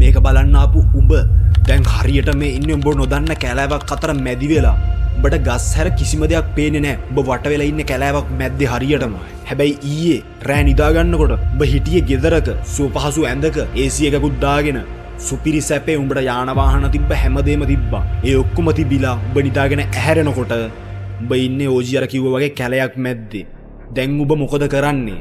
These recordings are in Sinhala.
මේක බලන්න ආපු උඹ දැන් හරියට මේ ඉන්නේ උඹ නොදන්න කැලෑවක් අතර මැදි වෙලා. උඹට ගස් හැර කිසිම දෙයක් පේන්නේ නැහැ. උඹ වට වෙලා ඉන්නේ කැලෑවක් මැද්දේ හරියටම. හැබැයි ඊයේ රෑ නිදා ගන්නකොට උඹ හිටියේ ගෙදරක සුවපහසු ඇඳක AC එකකුත් දාගෙන. සුපිරි සැපේ උඹට යාන වාහන තිබ්බ හැමදේම තිබ්බා. ඒ ඔක්කොම තිබිලා උඹ නිදාගෙන ඇහැරෙනකොට උඹ ඉන්නේ ඕජි අර කිව්වා වගේ කැලයක් මැද්දේ. දැන් උඹ මොකද කරන්නේ?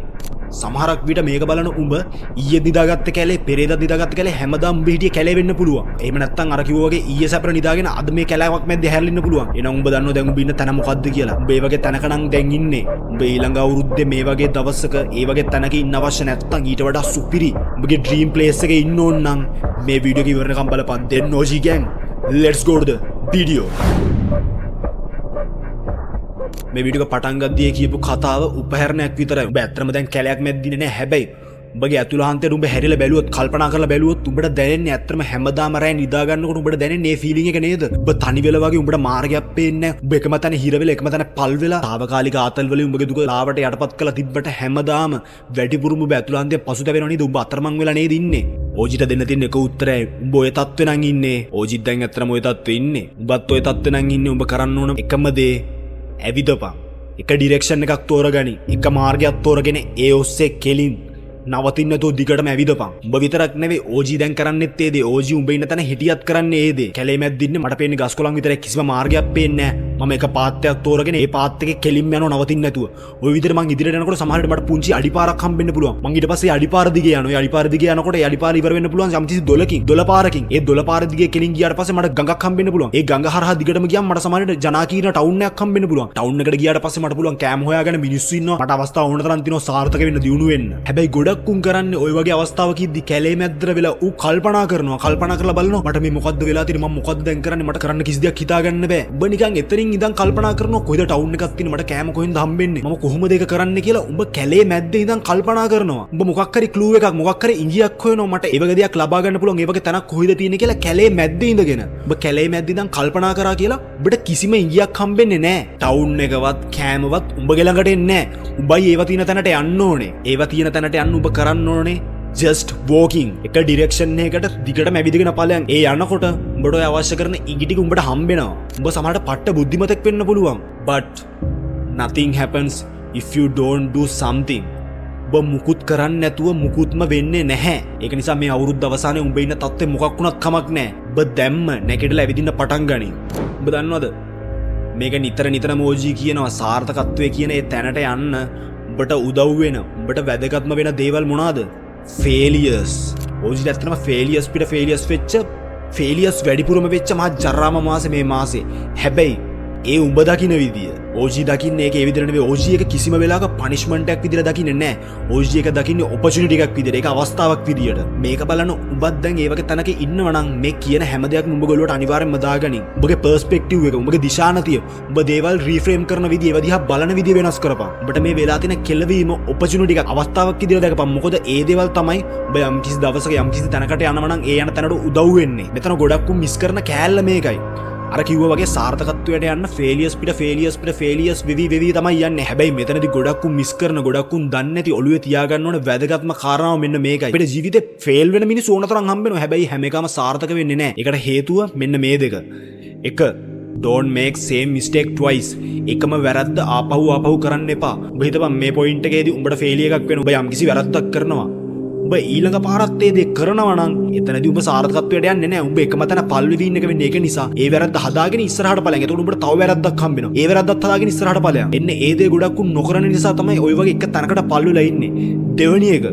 සමහරක් විට මේක බලන උඹ ඊයේ නිදාගත්ත කැලේ පෙරේදා නිදාගත්ත කැලේ හැමදාම උඹ හිටියේ කැලේ වෙන්න පුළුවන්. එහෙම නැත්නම් අර කිව්වා වගේ ඊයේ සැපර නිදාගෙන අද මේ කැලෑවක් මැද්දේ හැරෙන්න පුළුවන්. එහෙනම් උඹ දන්නව දැන් උඹ ඉන්න තැන මොකද්ද කියලා. උඹ ඒ වගේ තැනක නම් දැන් ඉන්නේ. උඹ ඊළඟ අවුරුද්දේ මේ වගේ දවසක ඒ වගේ තැනක ඉන්න අවශ්‍ය නැත්නම් ඊට වඩා සුපිරි උඹගේ ඩ්‍රීම් ප්ලේස් එකේ ඉන්න ඕන නම් මේ වීඩියෝ එක ඉවරනකම් බලපන්. then OG gang let's go to the video. මේ වීඩියෝ එක පටන් ගද්දී කියපු කතාව උපහැරණයක් විතරයි. උඹ ඇත්තටම දැන් කැලයක් මැද්දිනේ නැහැ. හැබැයි උඹගේ අතුලහන්තයට උඹ හැරිලා බැලුවොත් කල්පනා කරලා බැලුවොත් උඹට දැනෙන්නේ ඇත්තටම හැමදාම රැ නිදා ගන්නකොට උඹට දැනෙන්නේ මේ ෆීලිං එක නේද? උඹ තනි වෙලා වගේ උඹට මාර්ගයක් පේන්නේ නැහැ. උඹ එකම තැන හිර වෙලා එකම තැන පල් වෙලා తాවකාලික ආතල් වලින් උඹගේ දුක ලාවට යටපත් කරලා තිබ්බට හැමදාම වැඩිපුරම උඹ අතුලහන්තය පසුතැවෙනව නේද? උඹ අතරමං වෙලා නේද ඉන්නේ? ඕජිට දෙන්න තියෙන එක උත්තරයි උඹ ඔය තත්ත්වේ නම් ඉන්නේ. ඕජිත් දැන් ඇත්තටම ඔය තත්ත්වේ ඉන්නේ. උඹත් ඔය තත්ත්වේ නම් ඉන්නේ. උඹ කරන්න ඕන එකම දේ ඇවිදපන්. එක ඩිරෙක්ෂන් එකක් තෝරගනි. එක මාර්ගයක් තෝරගෙන ඒ ඔස්සේ කෙලින් නවතින්න නැතුව දිගටම ඇවිදපන්. උඹ විතරක් නෙවෙයි OG දැන් කරන්නෙත් ඒ දේ. OG උඹ ඉන්න තැන හිටියත් කරන්නේ ඒ දේ. කැලේ මැද්දේ ඉන්නේ මට පේන්නේ ගස් කොළන් විතරයි කිසිම මාර්ගයක් පේන්නේ නැහැ. මම එක පාත් එකක් තෝරගෙන ඒ පාත් එකේ කෙලින්ම යනවා නවතින්න නැතුව. ওই විදිහට මං ඉදිරියට යනකොට සමහරවිට මට පුංචි අඩිපාරක් හම්බෙන්න පුළුවන්. මං ඊට පස්සේ අඩිපාර දිගේ යනවා. ඒ අඩිපාර දිගේ යනකොට ඒ අඩිපාර ඉවර වෙන්න පුළුවන් යම්කිසි දොලකින්. දොල පාරකින්. ඒ දොල පාර දිගේ කෙලින් ගියාට පස්සේ මට ගඟක් හම්බෙන්න පුළුවන්. ඒ ගඟ හරහා දිගටම ගියාම මට සමහරවිට ජනාකීර්ණ ටවුන් එකක් හම්බෙන්න පුළුවන්. ටවුන් එකට ගියාට පස්සේ මට පුළුවන් කෑම හොයාගෙන මිනිස්සු ඉන්නවා. මට අවස්ථාව ඕන තරම් තියෙනවා සාර්ථක වෙන්න දියුණු වෙන්න. හැබැයි ගොඩක් උන් කරන්නේ ওই වගේ අවස්ථාවකදී කැලේ මැද්දට වෙලා ඌ කල්පනා කරනවා බලනවා මට මේ මොකද්ද වෙලා තියෙන්නේ මම මොකද්ද දැන් කරන්නේ මට කරන්න කිසි දෙයක් හිතාගන්න බෑ. උඹ නිකන් එතනින් ඉඳන් කල්පනා කරනවා කොහෙද ටවුන් එකක් තියෙන්නේ මට කෑම කොහෙන්ද හම්බෙන්නේ මම කොහොමද ඒක කරන්නේ කියලා උඹ කැලේ මැද්දේ ඉඳන් කල්පනා කරනවා. උඹ මොකක් හරි ක්ලූ එකක් මොකක් හරි ඉඟියක් හොයනවා මට ඒ වගේ දෙයක් ලබා ගන්න පුළුවන් ඒ වගේ තැනක් කොහෙද තියෙන්නේ කියලා කැලේ මැද්දේ ඉඳගෙන. උඹ කැලේ මැද්දේ ඉඳන් කල්පනා කරා කියලා උඹට කිසිම ඉඟියක් හම්බෙන්නේ නැහැ. ටවුන් එකවත් කෑමවත් උඹගේ ළඟට එන්නේ නැහැ. උඹයි ඒව තියෙන තැනට යන්න ඕනේ. ඒව තියෙන තැනට යන්න උඹ කරන්න ඕනේ just walking. එක ඩිරෙක්ෂන් එකකට දිගටම ඇවිදගෙන ඵලයන්. ඒ යනකොට උඹට ඔය අවශ්‍ය කරන ඉඟි ටික උඹට හම්බෙනවා. උඹ සමහරට පට්ට බුද්ධිමතෙක් වෙන්න පුළුවන්. but nothing happens if you don't do something. උඹ මුකුත් කරන්නේ නැතුව මුකුත්ම වෙන්නේ නැහැ. ඒක නිසා මේ අවුරුද්ද අවසානයේ උඹ ඉන්න තත්ත්වෙ මොකක් වුණත් කමක් නැහැ. උඹ දැම්ම නැගිටලා ඇවිදින්න පටන් ගනි. උඹ දන්නවද? මේක නිතරම OG කියනවා සාර්ථකත්වයේ කියන ඒ තැනට යන්න උඹට උදව් වෙන උඹට වැදගත්ම වෙන දේවල් මොනවාද? failures. OG ඇත්තටම failures වෙච්ච failures වැඩිපුරම වෙච්ච මහා ජරාම මාසේ මේ මාසේ. හැබැයි ඒ උඹ දකින්න විදිය OG දකින්නේ ඒක ඒ විදිහට නෙවෙයි. OG එක කිසිම වෙලාවක punishment එකක් විදිහට දකින්නේ නැහැ. OG එක දකින්නේ opportunity එකක් විදිහට. ඒක අවස්ථාවක් විදිහට. මේක බලන උඹත් දැන් ඒ වගේ තැනක ඉන්නවා නම් මේ කියන හැම දෙයක්ම උඹ ගොල්ලොට අනිවාර්යෙන්ම දාගනින්. උඹගේ perspective එක, උඹගේ දිශානතිය, උඹ දේවල් reframe කරන විදිය, ඒව දිහා බලන විදිය වෙනස් කරපන්. උඹට මේ වෙලා තියෙන කෙලවීම opportunity එකක් අවස්ථාවක් විදිහට දැකපන්. මොකද ඒ දේවල් තමයි උඹ යම් කිසි දවසක යම් කිසි තැනකට යනවා නම් ඒ යන තැනට උදව් වෙන්නේ. මෙතන ගොඩක් මිස් කරන කෑල්ල මේකයි. අර කිව්වා වගේ සාර්ථකත්වයට යන්න failures වෙවි තමයි යන්නේ. හැබැයි මෙතනදී ගොඩක් මිස් කරන ගොඩක් දන්නේ නැති ඔළුවේ තියාගන්න ඕන වැදගත්ම කාරණාව මෙන්න මේකයි. අපිට ජීවිතේ ෆේල් වෙන මිනිස්සු ඕන තරම් හම්බ වෙනවා. හැබැයි හැම එකම සාර්ථක වෙන්නේ නැහැ. ඒකට හේතුව මෙන්න මේ දෙක. එක don't make same mistake twice. එකම වැරද්ද ආපහු කරන්න එපා. ඔබ හිතපන් මේ පොයින්ට් එකේදී උඹට ෆේලියර් එකක් වෙන. ඔබ යම්කිසි වැරද්දක් කරනවා. උඹ ඊළඟ පාරත් ඒ දේ කරනවා නම් එතනදී උඹ සාර්ථකත්වයට යන්නේ නැහැ. උඹ එකම තැන පල්වෙවි ඉන්න එක වෙන්නේ ඒක නිසා. ඒ වැරද්ද හදාගෙන ඉස්සරහට ඵලයන්. එතකොට උඹට තව වැරද්දක් හම්බ වෙනවා. ඒ වැරද්දත් හදාගෙන ඉස්සරහට ඵලයන්. එන්නේ ඒ දේ ගොඩක් නොකරන නිසා තමයි ওই වගේ එක තැනකට පල්වෙලා ඉන්නේ. දෙවෙනි එක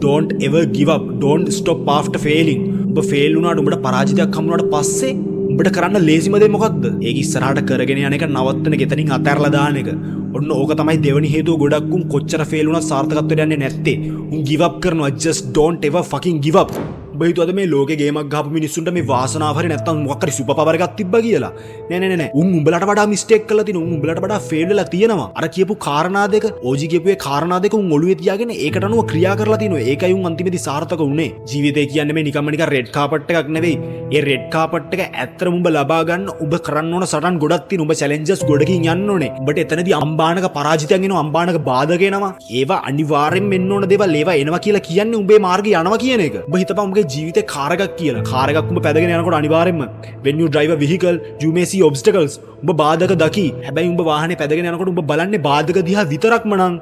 don't ever give up. Don't stop after failing. උඹ ෆේල් වුණාට උඹට පරාජිතයක් හම්බ වුණාට පස්සේ උඹට කරන්න ලේසිම දේ මොකක්ද? ඒක ඉස්සරහට කරගෙන යන එක නවත්තන එක එතනින් අතහැරලා දාන එක. ඔන්න ඕක තමයි දෙවෙනි හේතුව. ගොඩක් කොච්චර ෆේල් වුණත් සාර්ථකත්වයට යන්නේ නැත්තේ. උන් give up කරනවා. just don't ever fucking give up. උඹ හිතුවද මේ ලෝකේ ගේමක් ගහපු මිනිස්සුන්ට මේ වාසනාව හරි නැත්තම් මොකක් හරි සුපර් පවර් එකක් තිබ්බා කියලා? නෑ. උන් උඹලට වඩා මිස්ටේක් කරලා තිනවා. උන් උඹලට වඩා ෆේල් වෙලා තියෙනවා. අර කියපු කාරණා දෙක OG කියපු ඒ කාරණා දෙක උන් ඔළුවේ තියාගෙන ඒකට අනුව ක්‍රියා කරලා තිනවා. ඒකයි උන් අන්තිමේදී සාර්ථක වුණේ. ජීවිතේ කියන්නේ මේ නිකම්ම නිකන් රෙඩ් කාපට් එකක් නෙවෙයි. ඒ රෙඩ් කාපට් එක ඇත්තටම උඹ ලබා ගන්න උඹ කරන්න ඕන සටන් ගොඩක් තියෙනවා. උඹ චැලෙන්ජස් ගොඩකින් යන්න ඕනේ. උඹට එතනදී අම්බානක පරාජිතයන් එනවා. අම්බානක බාධක එනවා. ඒවා අනිවාර්යෙන් මෙන්න ඕන දේවල් ඒවා එනවා කියලා කියන්නේ උඹේ මාර්ගේ යනවා කියන එක. උඹ හිතපන් උඹගේ ජීවිතේ කාර් එකක් කියලා. කාර් එකක් උඹ පැදගෙන යනකොට අනිවාර්යෙන්ම when you drive a vehicle you may see obstacles. උඹ බාධක දකි. හැබැයි උඹ වාහනේ පැදගෙන යනකොට උඹ බලන්නේ බාධක දිහා විතරක්ම නං.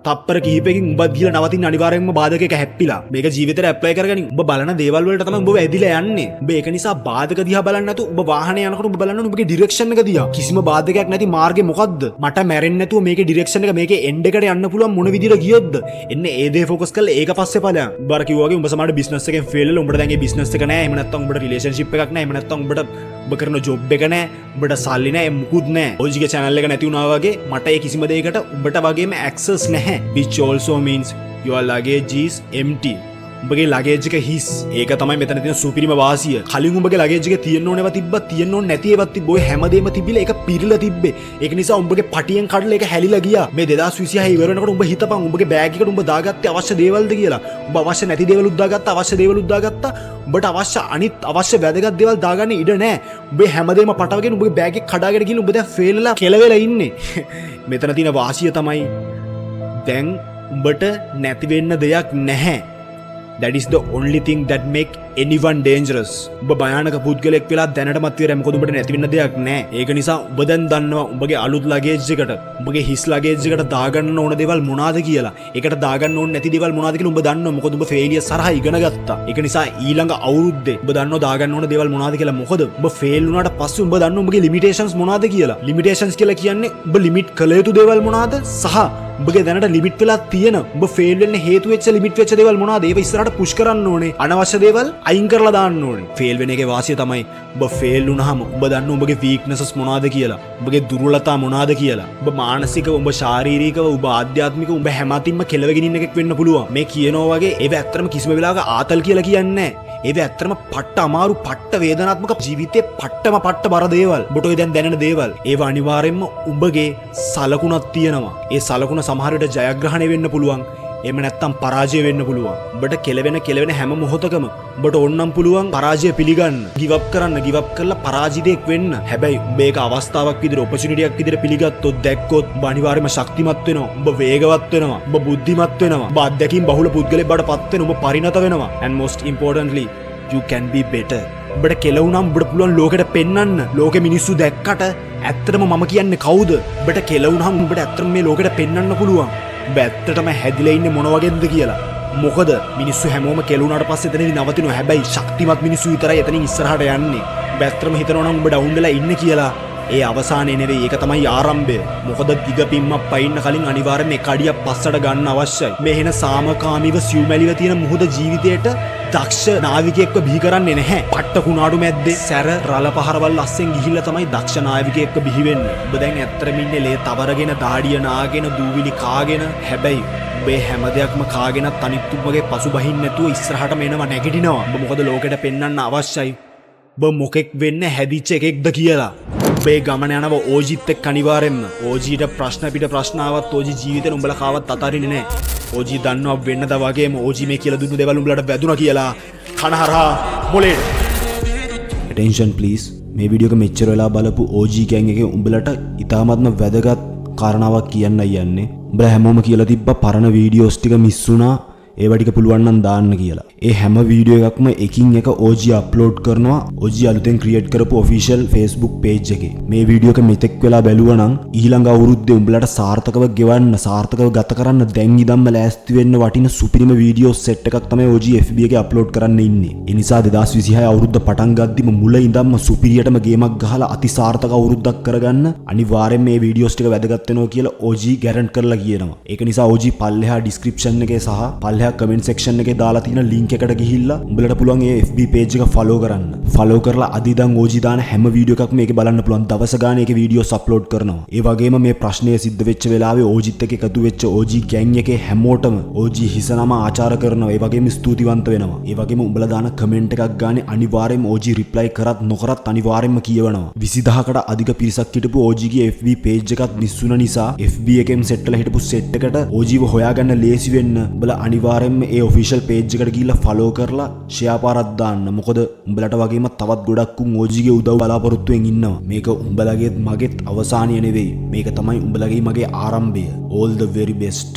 තප්පර කිහිපයකින් උඹ ගිහලා නවතින්න අනිවාර්යෙන්ම බාධකයක හැප්පිලා. මේක ජීවිතේට ඇප්ලයි කරගනින්. උඹ බලන දේවල් වලට තමයි උඹ ඇදිලා යන්නේ. උඹ ඒක නිසා බාධක දිහා බලන්නේ නැතුව උඹ වාහනේ යනකොට උඹ බලන්න උඹගේ ඩිරෙක්ෂන් එක දිහා. කිසිම බාධකයක් නැති මාර්ගේ මොකද්ද? මට මැරෙන්නේ නැතුව මේකේ ඩිරෙක්ෂන් එක මේකේ එන්ඩ් එකට යන්න පුළුවන් මොන විදිහට ගියොත්ද? එන්න ඒ දේ ફોකස් කරලා ඒක පස්සේ ඵලයන්. උඹ අර කිව්වා වගේ උඹ සමහර බිස්නස් එකෙන් ෆේල් වෙලා උඹට දැන් ඒ බිස්නස් එක නැහැ. එහෙම නැත්නම් උඹට රිලේෂන්ෂිප් එකක් නැහැ. එහෙම නැත්නම් උඹට උඹ කරන ජොබ් එක නැහැ. උඹට සල්ලි නැහැ. මුකුත් නැහැ. ඔජිගේ channel එක නැති වුණා වගේ මට ඒ කිසිම දෙයකට උඹට වගේම access නැහැ. which also means your luggage is empty. උඹගේ luggage එක හිස්. ඒක තමයි මෙතන තියෙන සුපිරිම වාසිය. කලින් උඹගේ luggage එකේ තියෙන්න ඕන ඒවා තිබ්බා, තියෙන්න ඕන නැති ඒවා තිබ්බ. ඔය හැමදේම තිබිලා ඒක පිරিলা තිබ්බේ. ඒක නිසා උඹගේ පටියෙන් කඩලා ඒක හැලිලා ගියා. මේ 2026 ඉවර වෙනකොට උඹ හිතපන් උඹගේ බෑග් එකට උඹ දාගත්තේ අවශ්‍ය දේවල්ද කියලා. උඹ අවශ්‍ය නැති දේවලුත් දාගත්තා, අවශ්‍ය දේවලුත් දාගත්තා. උඹට අවශ්‍ය අනිත් අවශ්‍ය වැදගත් දේවල් දාගන්න ඉඩ නැහැ. උඹේ හැමදේම පටවගෙන උඹගේ බෑග් එක කඩාගෙන ගිහින් උඹ දැන් ෆේල් වෙලා කෙලවෙලා ඉන්නේ. මෙතන තියෙන වාසිය තමයි දැන් උඹට නැති වෙන්න දෙයක් නැහැ. That is the only thing that make anyone dangerous. උඹ භයානක පුද්ගලෙක් වෙලා දැනටමත් ඉවරයි. මොකද උඹට නැති වෙන්න දෙයක් නැහැ. ඒක නිසා උඹ දැන් දන්නවා උඹගේ අලුත් luggage එකට, උඹගේ හිස් luggage එකට දාගන්න ඕන දේවල් මොනවාද කියලා. ඒකට දාගන්න ඕන නැති දේවල් මොනවාද කියලා උඹ දන්නවා. මොකද උඹ failure සරහා ඉගෙන ගත්තා. ඒක නිසා ඊළඟ අවුරුද්දේ උඹ දන්නවා දාගන්න ඕන දේවල් මොනවාද කියලා. මොකද උඹ fail වුණාට පස්සේ උඹ දන්නවා උඹගේ limitations මොනවාද කියලා. limitations කියලා කියන්නේ උඹ limit කළ යුතු දේවල් මොනවාද සහ උඹගේ දැනට ලිමිට් වෙලා තියෙන උඹ ෆේල් වෙන්න හේතු වෙච්ච ලිමිට් වෙච්ච දේවල් මොනවාද? ඒව ඉස්සරහට පුෂ් කරන්න ඕනේ. අනවශ්‍ය දේවල් අයින් කරලා දාන්න ඕනේ. ෆේල් වෙන එකේ වාසිය තමයි උඹ ෆේල් වුණාම උඹ දන්න උඹගේ වීක්නසස් මොනවාද කියලා. උඹගේ දුර්වලතා මොනවාද කියලා. උඹ මානසිකව, උඹ ශාරීරිකව, උඹ ආධ්‍යාත්මිකව උඹ හැමතින්ම කෙලවෙගෙන ඉන්න එකෙක් වෙන්න පුළුවන්. මේ කියනවා වගේ ඒව ඇත්තටම කිසිම වෙලාවක ආතල් කියලා කියන්නේ නැහැ. ඒව ඇත්තටම පට්ට අමාරු, පට්ට වේදනාත්මක ජීවිතේ පට්ට බර දේවල්. උඹට ඔය දැන් දැනෙන දේවල්. ඒව අනිවාර්යෙන්ම උඹගේ සලකුණක් තියෙනවා. ඒ සලකුණ සමහර විට ජයග්‍රහණය වෙන්න පුළුවන්. එහෙම නැත්නම් පරාජය වෙන්න පුළුවන්. උඹට කෙලවෙන හැම මොහොතකම උඹට ඕන්නම් පුළුවන් පරාජය පිළිගන්න. give up කරන්න, give up කරලා පරාජිතයෙක් වෙන්න. හැබැයි උඹ ඒක අවස්ථාවක් විදිහට, opportunity එකක් විදිහට පිළිගත්තොත්, දැක්කොත් උඹ අනිවාර්යයෙන්ම ශක්තිමත් වෙනවා. උඹ වේගවත් වෙනවා. උඹ බුද්ධිමත් වෙනවා. උඹ අත්දැකීම් බහුල පුද්ගලෙක් බවට පත් වෙනවා. උඹ පරිණත වෙනවා. and most importantly you can be better. උඹට කෙලවුනම් උඹට පුළුවන් ලෝකෙට පෙන්වන්න. ලෝකෙ මිනිස්සු දැක්කට ඇත්තටම මම කියන්නේ කවුද? උඹට කෙලවුනම් උඹට ඇත්තටම මේ ලෝකෙට පෙන්වන්න පුළුවන්. උඹ ඇත්තටම හැදිලා ඉන්නේ මොන වගේද කියලා. මොකද මිනිස්සු හැමෝම කෙලුණාට පස්සේ එතනදී නවතිනවා. හැබැයි ශක්තිමත් මිනිස්සු විතරයි එතනින් ඉස්සරහට යන්නේ. උඹ ඇත්තටම හිතනවා නම් උඹ ඩවුන් වෙලා ඉන්නේ කියලා. ඒ අවසානේ නෙවෙයි, ඒක තමයි ආරම්භය. මොකද දිග පිම්මක් පයින්න කලින් අනිවාර්යයෙන්ම එක අඩියක් පස්සට ගන්න අවශ්‍යයි. මේ එන සාමකාමීව සියුමැලිව තියෙන මුහුද ජීවිතයට දක්ෂ නාවිකයෙක්ව බිහි කරන්නේ නැහැ. පට්ට කුණාඩු මැද්දේ සැර රළ පහරවල් අස්සෙන් ගිහිල්ලා තමයි දක්ෂ නාවිකයෙක්ව බිහි වෙන්නේ. ඔබ දැන් ඇත්තටම ඉන්නේ ලේ තවරගෙන, දාඩිය නාගෙන, දූවිලි කාගෙන. හැබැයි ඔබේ හැම දෙයක්ම කාගෙනත් අනිත් උඹගේ පසුබහින් නැතුව ඉස්සරහටම එනවා, නැගිටිනවා. ඔබ මොකද ලෝකෙට පෙන්වන්න අවශ්‍යයි ඔබ මොකෙක් වෙන්න හැදිච්ච එකෙක්ද කියලා. ඔබේ ගමන යනවා ඕජිත් එක්ක අනිවාර්යෙන්ම. ඕජීට ප්‍රශ්න පිට ප්‍රශ්න ආවත් ඕජී ජීවිතේ උඹලා කාවත් අතාරින්නේ නැහැ. ඕජී දන්නවා වෙන්නද වගේම ඕජී මේ කියලා දුන්නු දේවල් උඹලට වැදුනා කියලා. කනහරහා මොලේ. attention please. මේ වීඩියෝ එක මෙච්චර වෙලා බලපු ඕජී ගෑන් එකේ උඹලට ඉතාමත්ම වැදගත් කාරණාවක් කියන්නයි යන්නේ. උඹලා හැමෝම කියලා තිබ්බා පරණ වීඩියෝස් ටික මිස් වුණා. ඒවා ටික පුළුවන් නම් දාන්න කියලා. ඒ හැම වීඩියෝ එකක්ම එකින් එක OG අප්ලෝඩ් කරනවා OG අලුතෙන් ක්‍රියේට් කරපු ඔෆිෂියල් Facebook page එකේ. මේ වීඩියෝ එක මෙතෙක් වෙලා බැලුවා නම් ඊළඟ අවුරුද්දේ උඹලට සාර්ථකව ගෙවන්න, සාර්ථකව ගත කරන්න දැන් ඉඳන්ම ලෑස්ති වෙන්න වටින සුපිරිම වීඩියෝ සෙට් එකක් තමයි OG FB එකේ අප්ලෝඩ් කරන්න ඉන්නේ. ඒ නිසා 2026 අවුරුද්ද පටන් ගද්දිම මුල ඉඳන්ම සුපිරියටම ගේමක් ගහලා අතිසාර්ථක අවුරුද්දක් කරගන්න අනිවාර්යෙන් මේ වීඩියෝස් ටික වැදගත් වෙනවා කියලා OG ගැරන්ට් කරලා කියනවා. ඒක නිසා OG පල්ලෙහා ඩිස්ක්‍රිප්ෂන් එකේ සහ කමෙන්ට් සෙක්ෂන් එකේ දාලා තියෙන ලින්ක් එකට ගිහිල්ලා උඹලට පුළුවන් ඒ FB page එක follow කරන්න. follow කරලා අද ඉඳන් OG දාන හැම වීඩියෝ එකක්ම මේකේ බලන්න පුළුවන්. දවස ගානේ ඒකේ වීඩියෝස් අප්ලෝඩ් කරනවා. ඒ වගේම මේ ප්‍රශ්නය සිද්ධ වෙච්ච වෙලාවේ OGත් එක්ක එකතු වෙච්ච OG ගෑන් එකේ හැමෝටම OG හිසනම ආචාර කරනවා. ඒ වගේම ස්තුතිවන්ත වෙනවා. ඒ වගේම උඹලා දාන කමෙන්ට් එකක් ගානේ අනිවාර්යෙන්ම OG රිප්ලයි කරත් නොකරත් අනිවාර්යෙන්ම කියවනවා. 20000කට අධික පිරිසක් හිටපු OG ගේ FB page එකත් මිස් වුණ නිසා FB එකෙන් සෙට් වෙලා හිටපු සෙට් එකට OGව හොයාගන්න ලේසි වෙන්න උඹලා අනිවාර්යෙන්ම ඒ ඔෆිෂියල් page එකට ගිහිල්ලා follow කරලා share පාරක් දාන්න. මොකද උඹලට වගේම තවත් ගොඩක් උන් OG ගේ උදව් බලාපොරොත්තුෙන් ඉන්නවා. මේක උඹලගේත් මගේත් අවසානය නෙවෙයි. මේක තමයි උඹලගේ මගේ ආරම්භය. all the very best.